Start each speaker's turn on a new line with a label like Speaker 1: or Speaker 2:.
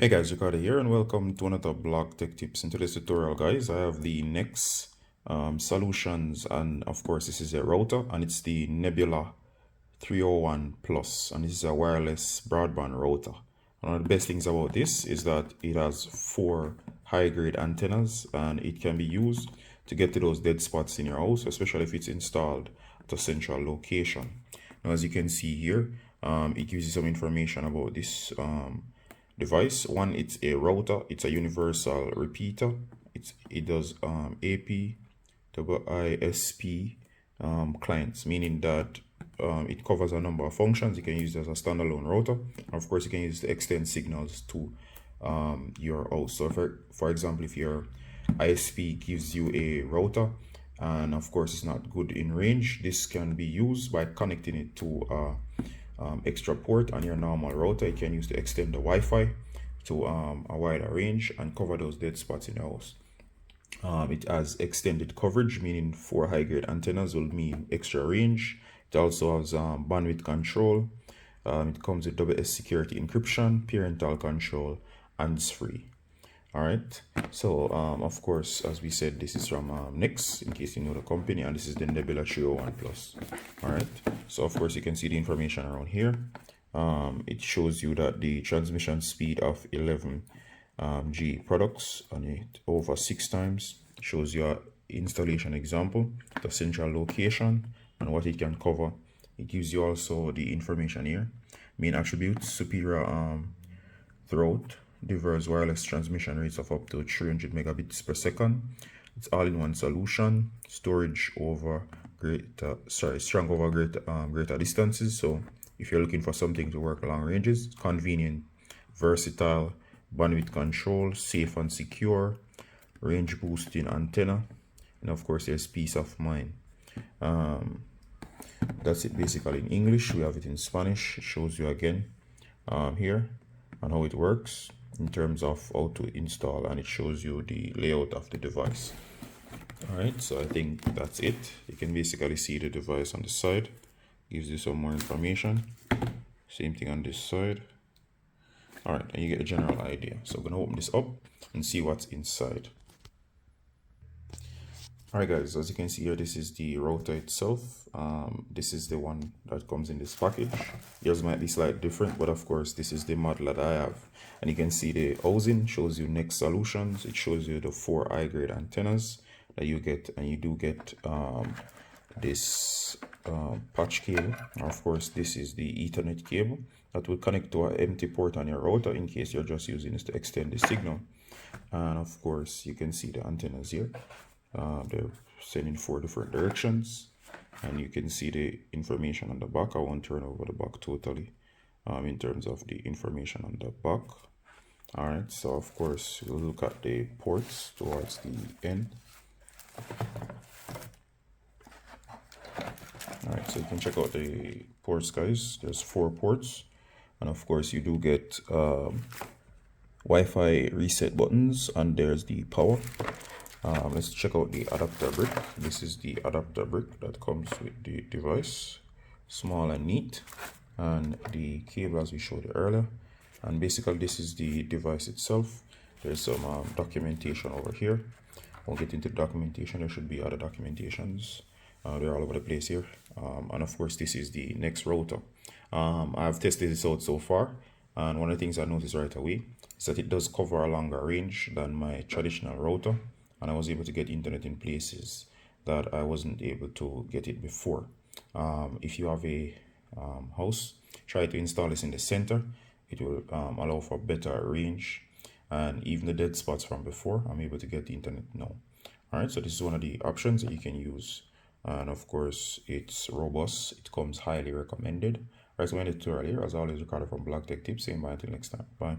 Speaker 1: Hey guys, Ricardo here and welcome to another blog tech tips. In today's tutorial guys, I have the Nexxt solutions, and of course this is a router and it's the Nebula 301 Plus, and this is a wireless broadband router. One of the best things about this is that it has 4 high-grade antennas and it can be used to get to those dead spots in your house, especially if it's installed at a central location. Now as you can see here, it gives you some information about this device. One, it's a router, it's a universal repeater. It does AP, ISP clients, meaning that it covers a number of functions. You can use it as a standalone router. Of course, you can use it to extend signals to your house. So for example, if your ISP gives you a router and of course it's not good in range, this can be used by connecting it to extra port on your normal router. You can use to extend the Wi-Fi to a wider range and cover those dead spots in your house. It has extended coverage, meaning 4 high-grade antennas will mean extra range. It also has bandwidth control. It comes with WS security encryption, parental control, and it's free. All right, so of course, as we said, this is from Nexxt, in case you know the company, and this is the Nebula 301 Plus. All right, so of course you can see the information around here. It shows you that the transmission speed of 11 G products on it over 6 times. Shows your installation example, the central location, and what it can cover. It gives you also the information here. Main attributes: superior throughout, diverse wireless transmission rates of up to 300 megabits per second. It's all-in-one solution. Storage over strong over greater distances. So if you're looking for something to work long ranges, convenient, versatile, bandwidth control, safe and secure, range boosting antenna, and of course there's peace of mind. That's it basically in English. We have it in Spanish. It shows you again here and how it works in terms of how to install, and it shows you the layout of the device. All right, so I think that's it. You can basically see the device on the side, gives you some more information. Same thing on this side. All right, and you get a general idea. So I'm gonna open this up and see what's inside. All right guys, as you can see here, this is the router itself. This is the one that comes in this package. Yours might be slightly different, but of course this is the model that I have. And you can see the housing shows you Nexxt solutions. It shows you the 4 high-grade antennas that you get, and you do get this patch cable. Of course, this is the Ethernet cable that will connect to an empty port on your router in case you're just using this to extend the signal. And of course, you can see the antennas here. They're sending 4 different directions, and you can see the information on the back. I won't turn over the back totally in terms of the information on the back. All right, so of course we'll look at the ports towards the end. All right, so you can check out the ports guys. There's 4 ports, and of course you do get Wi-Fi reset buttons, and there's the power. Let's check out the adapter brick. This is the adapter brick that comes with the device, small and neat, and the cable as we showed you earlier. And basically this is the device itself. There's some documentation over here. We'll get into the documentation. There should be other documentations. They're all over the place here. And of course this is the Nexxt router. I've tested this out so far, and one of the things I noticed right away is that it does cover a longer range than my traditional router. And I was able to get internet in places that I wasn't able to get it before. If you have a house, try to install this in the center. It will allow for better range, and even the dead spots from before, I'm able to get the internet now. All right, so this is one of the options that you can use, and of course it's robust. It comes highly recommended. Recommended to earlier, as always, Ricardo from Blog Tech Tips. Saying bye until next time. Bye.